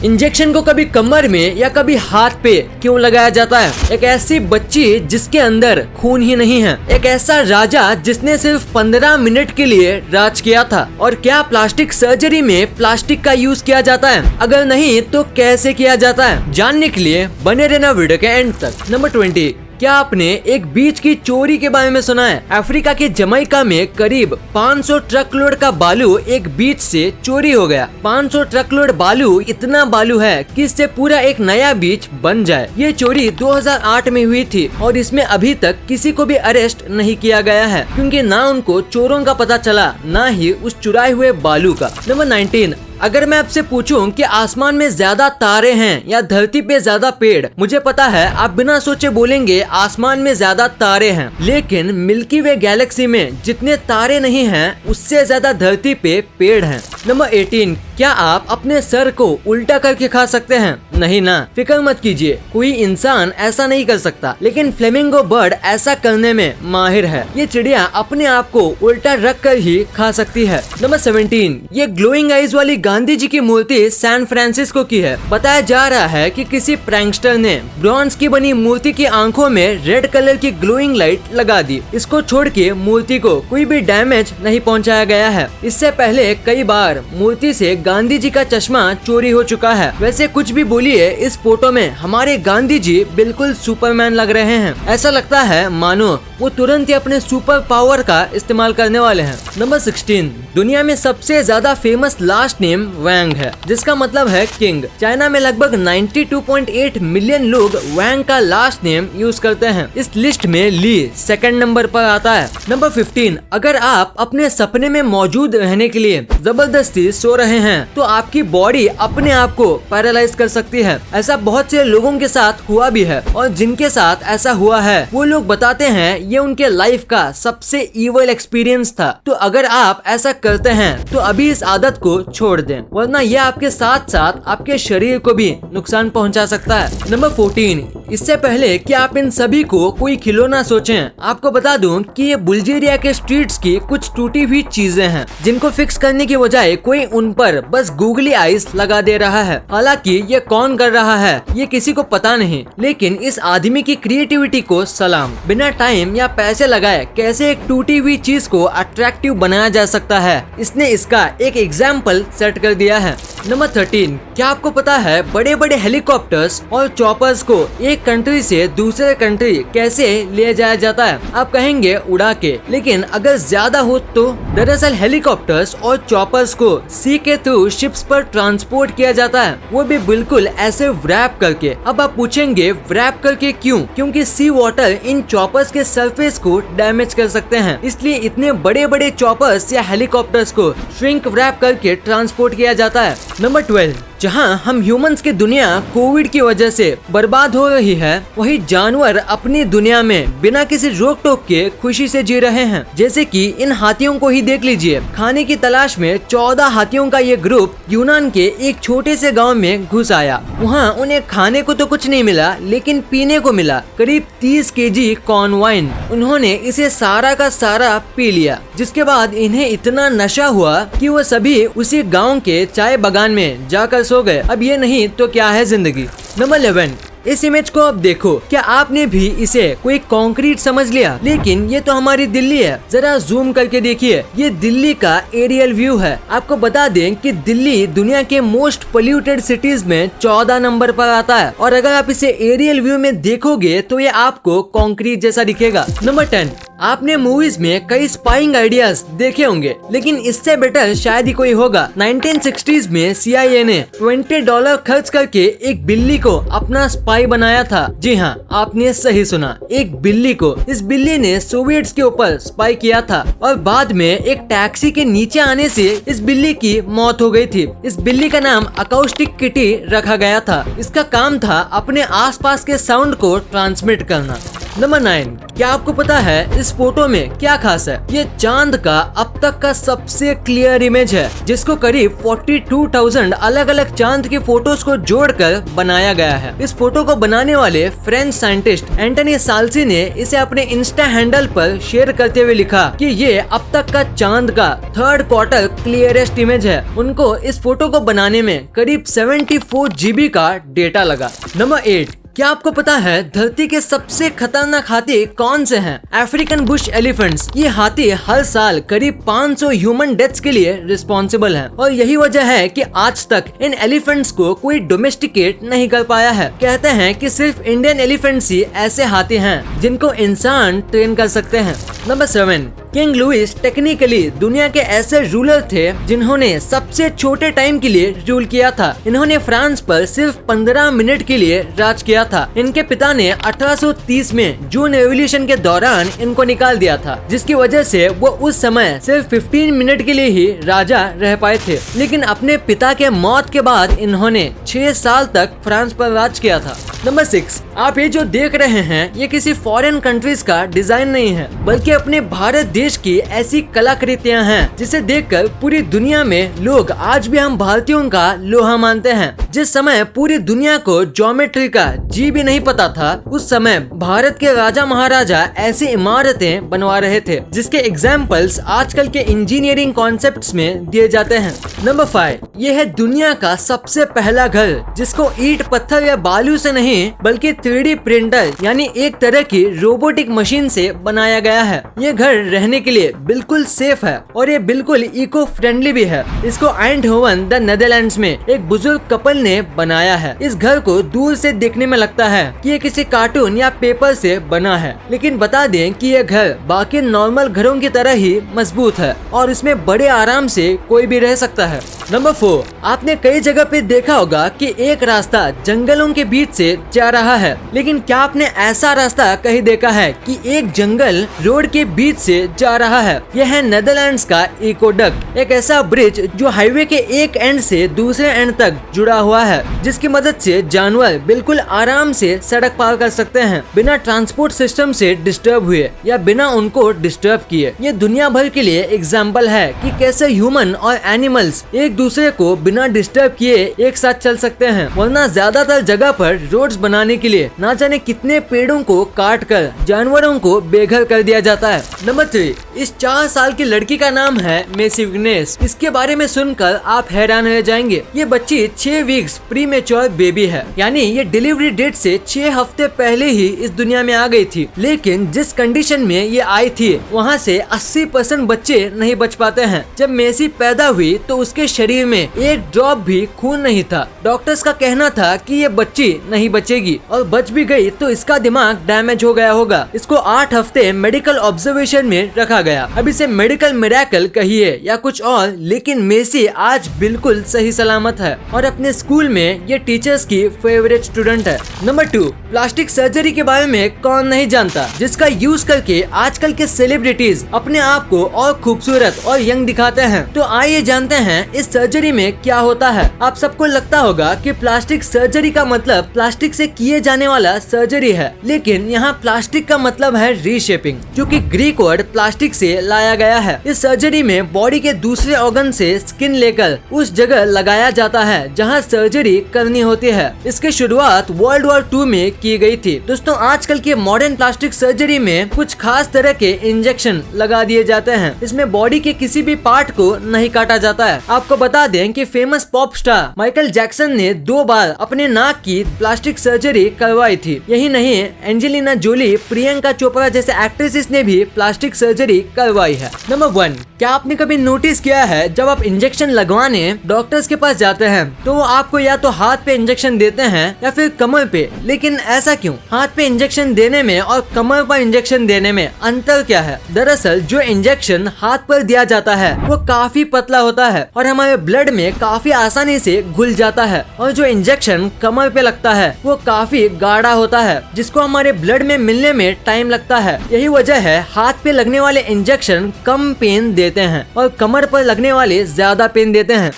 Injection को कभी कमर में या कभी हाथ पे क्यों लगाया जाता है? एक ऐसी बच्ची जिसके अंदर खून ही नहीं है, एक ऐसा राजा जिसने सिर्फ 15 मिनट के लिए राज किया था। और क्या प्लास्टिक सर्जरी में प्लास्टिक का यूज किया जाता है? अगर नहीं तो कैसे किया जाता है? जानने के लिए बने रहना वीडियो के एंड तक। नंबर 20, क्या आपने एक बीच की चोरी के बारे में सुना है? अफ्रीका के जमैका में करीब 500 ट्रक लोड का बालू एक बीच से चोरी हो गया। 500 ट्रक लोड बालू इतना बालू है कि इससे पूरा एक नया बीच बन जाए। ये चोरी 2008 में हुई थी और इसमें अभी तक किसी को भी अरेस्ट नहीं किया गया है, क्योंकि ना उनको चोरों का पता चला ना ही उस चुराए हुए बालू का। नंबर 19, अगर मैं आपसे पूछूं कि आसमान में ज्यादा तारे हैं या धरती पे ज्यादा पेड़, मुझे पता है आप बिना सोचे बोलेंगे आसमान में ज्यादा तारे हैं, लेकिन मिल्की वे गैलेक्सी में जितने तारे नहीं हैं उससे ज्यादा धरती पे पेड़ हैं। नंबर 18, क्या आप अपने सर को उल्टा करके खा सकते हैं? नहीं ना, फिक्र मत कीजिए, कोई इंसान ऐसा नहीं कर सकता, लेकिन फ्लेमिंगो बर्ड ऐसा करने में माहिर है। ये चिड़िया अपने आप को उल्टा रख कर ही खा सकती है। नंबर 17, ये ग्लोइंग आईज वाली गांधी जी की मूर्ति सैन फ्रांसिस्को की है। बताया जा रहा है कि किसी प्रैंकस्टर ने ब्रॉन्ज की बनी मूर्ति की आंखों में रेड कलर की ग्लोइंग लाइट लगा दी। इसको छोड़ के मूर्ति को कोई भी डैमेज नहीं पहुंचाया गया है। इससे पहले कई बार मूर्ति से गांधी जी का चश्मा चोरी हो चुका है। वैसे कुछ भी बोलिए, इस फोटो में हमारे गांधी जी बिल्कुल सुपरमैन लग रहे हैं। ऐसा लगता है मानो वो तुरंत ही अपने सुपर पावर का इस्तेमाल करने वाले हैं। नंबर 16, दुनिया में सबसे ज्यादा फेमस लास्ट नेम वैंग है, जिसका मतलब है किंग। चाइना में लगभग 92.8 मिलियन लोग वैंग का लास्ट नेम यूज करते हैं। इस लिस्ट में ली सेकंड नंबर पर आता है। नंबर 15, अगर आप अपने सपने में मौजूद रहने के लिए जबरदस्ती सो रहे हैं तो आपकी बॉडी अपने आप को पैरालाइज कर सकती है। ऐसा बहुत से लोगों के साथ हुआ भी है, और जिनके साथ ऐसा हुआ है वो लोग बताते हैं ये उनके लाइफ का सबसे इविल एक्सपीरियंस था। तो अगर आप ऐसा करते हैं तो अभी इस आदत को छोड़ दें, वरना यह आपके साथ साथ आपके शरीर को भी नुकसान पहुंचा सकता है। नंबर 14, इससे पहले कि आप इन सभी को कोई खिलौना सोचें, आपको बता दूं कि ये बुल्गारिया के स्ट्रीट्स की कुछ टूटी हुई चीजें हैं, जिनको फिक्स करने की बजाय कोई उन पर बस गूगली आइज लगा दे रहा है। हालांकि ये कौन कर रहा है ये किसी को पता नहीं, लेकिन इस आदमी की क्रिएटिविटी को सलाम। बिना टाइम या पैसे लगाए कैसे एक टूटी हुई चीज को अट्रैक्टिव बनाया जा सकता है, इसने इसका एक एग्जाम्पल सेट कर दिया है। नंबर 13, क्या आपको पता है बड़े बड़े हेलीकॉप्टर्स और चॉपर्स को एक कंट्री से दूसरे कंट्री कैसे ले जाया जाता है? आप कहेंगे उड़ा के, लेकिन अगर ज्यादा हो तो दरअसल हेलीकॉप्टर्स और चॉपर्स को सी के थ्रू शिप्स पर ट्रांसपोर्ट किया जाता है, वो भी बिल्कुल ऐसे व्रैप करके। अब आप पूछेंगे व्रैप करके क्यों? क्योंकि सी वाटर इन चॉपर्स के सरफेस को डैमेज कर सकते हैं, इसलिए इतने बड़े बड़े चॉपर्स या हेलीकॉप्टर्स को श्रिंक व्रैप करके ट्रांसपोर्ट किया जाता है। नंबर 12, जहां हम ह्यूमंस की दुनिया कोविड की वजह से बर्बाद हो रही है, वही जानवर अपनी दुनिया में बिना किसी रोक टोक के खुशी से जी रहे हैं। जैसे कि इन हाथियों को ही देख लीजिए। खाने की तलाश में 14 हाथियों का ये ग्रुप यूनान के एक छोटे से गांव में घुस आया। वहां उन्हें खाने को तो कुछ नहीं मिला, लेकिन पीने को मिला करीब 30 केजी कॉर्न वाइन। उन्होंने इसे सारा का सारा पी लिया, जिसके बाद इन्हें इतना नशा हुआ कि वो सभी उसी गाँव के चाय बागान में जाकर सो गए। अब ये नहीं तो क्या है जिंदगी। नंबर 11, इस इमेज को अब देखो, क्या आपने भी इसे कोई कंक्रीट समझ लिया? लेकिन ये तो हमारी दिल्ली है। जरा जूम करके देखिए, ये दिल्ली का एरियल व्यू है। आपको बता दें कि दिल्ली दुनिया के मोस्ट पोल्यूटेड सिटीज में 14 नंबर पर आता है, और अगर आप इसे एरियल व्यू में देखोगे तो ये आपको कंक्रीट जैसा दिखेगा। नंबर 10, आपने मूवीज में कई स्पाइंग आइडियाज देखे होंगे, लेकिन इससे बेटर शायद ही कोई होगा। 1960s में CIA ने $20 खर्च करके एक बिल्ली को अपना स्पाई बनाया था। जी हाँ, आपने सही सुना, एक बिल्ली को। इस बिल्ली ने सोवियट्स के ऊपर स्पाई किया था, और बाद में एक टैक्सी के नीचे आने से इस बिल्ली की मौत हो गई थी। इस बिल्ली का नाम अकाउस्टिक किटी रखा गया था। इसका काम था अपने आसपास के साउंड को ट्रांसमिट करना। नंबर 9, क्या आपको पता है इस फोटो में क्या खास है? ये चांद का अब तक का सबसे क्लियर इमेज है, जिसको करीब 42,000 अलग अलग चांद की फोटोज को जोड़कर बनाया गया है। इस फोटो को बनाने वाले फ्रेंच साइंटिस्ट एंटनी साल्सी ने इसे अपने इंस्टा हैंडल पर शेयर करते हुए लिखा कि ये अब तक का चांद का 3rd क्वार्टर क्लियरेस्ट इमेज है। उनको इस फोटो को बनाने में करीब 74 GB का डेटा लगा। नंबर 8, क्या आपको पता है धरती के सबसे खतरनाक हाथी कौन से हैं? African Bush elephants. ये हाथी हर साल करीब 500 ह्यूमन डेथ्स के लिए रिस्पॉन्सिबल हैं और यही वजह है कि आज तक इन एलिफेंट्स को कोई डोमेस्टिकेट नहीं कर पाया है। कहते हैं कि सिर्फ इंडियन एलिफेंट्स ही ऐसे हाथी हैं जिनको इंसान ट्रेन कर सकते हैं। नंबर 7, किंग लुइस टेक्निकली दुनिया के ऐसे रूलर थे जिन्होंने सबसे छोटे टाइम के लिए रूल किया था। इन्होंने फ्रांस पर सिर्फ 15 मिनट के लिए राज किया था। इनके पिता ने 1830 में जून रेवोल्यूशन के दौरान इनको निकाल दिया था, जिसकी वजह से वो उस समय सिर्फ 15 मिनट के लिए ही राजा रह पाए थे। लेकिन अपने पिता के मौत के बाद इन्होंने 6 साल तक फ्रांस पर राज किया था। नंबर 6, आप ये जो देख रहे हैं ये किसी फॉरेन कंट्रीज का डिजाइन नहीं है, बल्कि अपने भारत देश की ऐसी कलाकृतियां हैं जिसे देखकर पूरी दुनिया में लोग आज भी हम भारतीयों का लोहा मानते हैं। जिस समय पूरी दुनिया को ज्योमेट्री का जी भी नहीं पता था, उस समय भारत के राजा महाराजा ऐसी इमारतें बनवा रहे थे जिसके एग्जाम्पल्स आजकल के इंजीनियरिंग कॉन्सेप्ट्स में दिए जाते हैं। नंबर 5, ये है दुनिया का सबसे पहला घर जिसको ईंट पत्थर या बालू से नहीं बल्कि 3D प्रिंटर यानी एक तरह की रोबोटिक मशीन से बनाया गया है। ये घर रहने के लिए बिल्कुल सेफ है और ये बिल्कुल इको फ्रेंडली भी है। इसको आइंडहोवन द नेदरलैंड्स में एक बुजुर्ग कपल ने बनाया है। इस घर को दूर से देखने में लगता है कि ये किसी कार्टून या पेपर से बना है, लेकिन बता दें कि ये घर बाकी नॉर्मल घरों की तरह ही मजबूत है और इसमें बड़े आराम से कोई भी रह सकता है। नंबर 4, आपने कई जगह पे देखा होगा कि एक रास्ता जंगलों के बीच से जा रहा है, लेकिन क्या आपने ऐसा रास्ता कहीं देखा है कि एक जंगल रोड के बीच से जा रहा है? यह है नेदरलैंड्स का एक्वेडक्ट, एक ऐसा ब्रिज जो हाईवे के एक एंड से दूसरे एंड तक जुड़ा हुआ है, जिसकी मदद से जानवर बिल्कुल आराम से सड़क पार कर सकते हैं बिना ट्रांसपोर्ट सिस्टम से डिस्टर्ब हुए या बिना उनको डिस्टर्ब किए। ये दुनिया भर के लिए एग्जाम्पल है कि कैसे ह्यूमन और एनिमल्स एक दूसरे को बिना डिस्टर्ब किए एक साथ चल सकते हैं, वरना ज्यादातर जगह पर रोड्स बनाने के लिए ना जाने कितने पेड़ों को काट कर जानवरों को बेघर कर दिया जाता है। नंबर 3, इस 4 साल की लड़की का नाम है मेसी विग्नेस। इसके बारे में सुनकर आप हैरान रह जाएंगे। ये बच्ची 6 वीक्स प्रीमेच्योर बेबी है, यानी ये डिलीवरी डेट से 6 हफ्ते पहले ही इस दुनिया में आ गई थी। लेकिन जिस कंडीशन में ये आई थी वहाँ से 80% बच्चे नहीं बच पाते हैं। जब मेसी पैदा हुई तो उसके शरीर में एक ड्रॉप भी खून नहीं था। डॉक्टर्स का कहना था कि ये बच्ची नहीं बचेगी और बच भी गई तो इसका दिमाग डैमेज हो गया होगा। इसको 8 हफ्ते मेडिकल ऑब्जर्वेशन में रखा गया। अब इसे मेडिकल मिरेकल कहिए या कुछ और, लेकिन मेसी आज बिल्कुल सही सलामत है और अपने स्कूल में ये टीचर्स की फेवरेट स्टूडेंट है। नंबर 2, प्लास्टिक सर्जरी के बारे में कौन नहीं जानता, जिसका यूज करके आजकल के सेलिब्रिटीज अपने आप को और खूबसूरत और यंग दिखाते हैं। तो आइए जानते हैं इस सर्जरी में क्या होता है। आप सबको लगता होगा कि प्लास्टिक सर्जरी का मतलब प्लास्टिक से किए जाने वाला सर्जरी है, लेकिन यहाँ प्लास्टिक का मतलब है रीशेपिंग, जो कि ग्रीक वर्ड प्लास्टिक से लाया गया है। इस सर्जरी में बॉडी के दूसरे ऑर्गन से स्किन लेकर उस जगह लगाया जाता है जहाँ सर्जरी करनी होती है। इसकी शुरुआत वर्ल्ड वॉर 2 में की गई थी। दोस्तों, आजकल के मॉडर्न प्लास्टिक सर्जरी में कुछ खास तरह के इंजेक्शन लगा दिए जाते हैं। इसमें बॉडी के किसी भी पार्ट को नहीं काटा जाता है। आपको बता दें कि famous pop star Michael Jackson ने 2 बार अपने नाक की प्लास्टिक सर्जरी करवाई थी। यही नहीं, एंजेलिना जोली, प्रियंका चोपड़ा जैसे एक्ट्रेसेस ने भी प्लास्टिक सर्जरी करवाई है। नंबर 1, क्या आपने कभी नोटिस किया है जब आप इंजेक्शन लगवाने डॉक्टर्स के पास जाते हैं तो वो आपको या तो हाथ पे इंजेक्शन देते हैं या फिर कमर पे, लेकिन ऐसा क्यों? हाथ पे इंजेक्शन देने में और कमर पर इंजेक्शन देने में अंतर क्या है? दरअसल जो इंजेक्शन हाथ पर दिया जाता है वो काफी पतला होता है और हमारे ब्लड में काफी आसानी से घुल जाता है, और जो इंजेक्शन कमर पे लगता है वो काफी गाढ़ा होता है जिसको हमारे ब्लड में मिलने में टाइम लगता है। यही वजह है हाथ पे लगने वाले इंजेक्शन कम पेन देते हैं और कमर पर लगने वाले ज्यादा पेन देते हैं।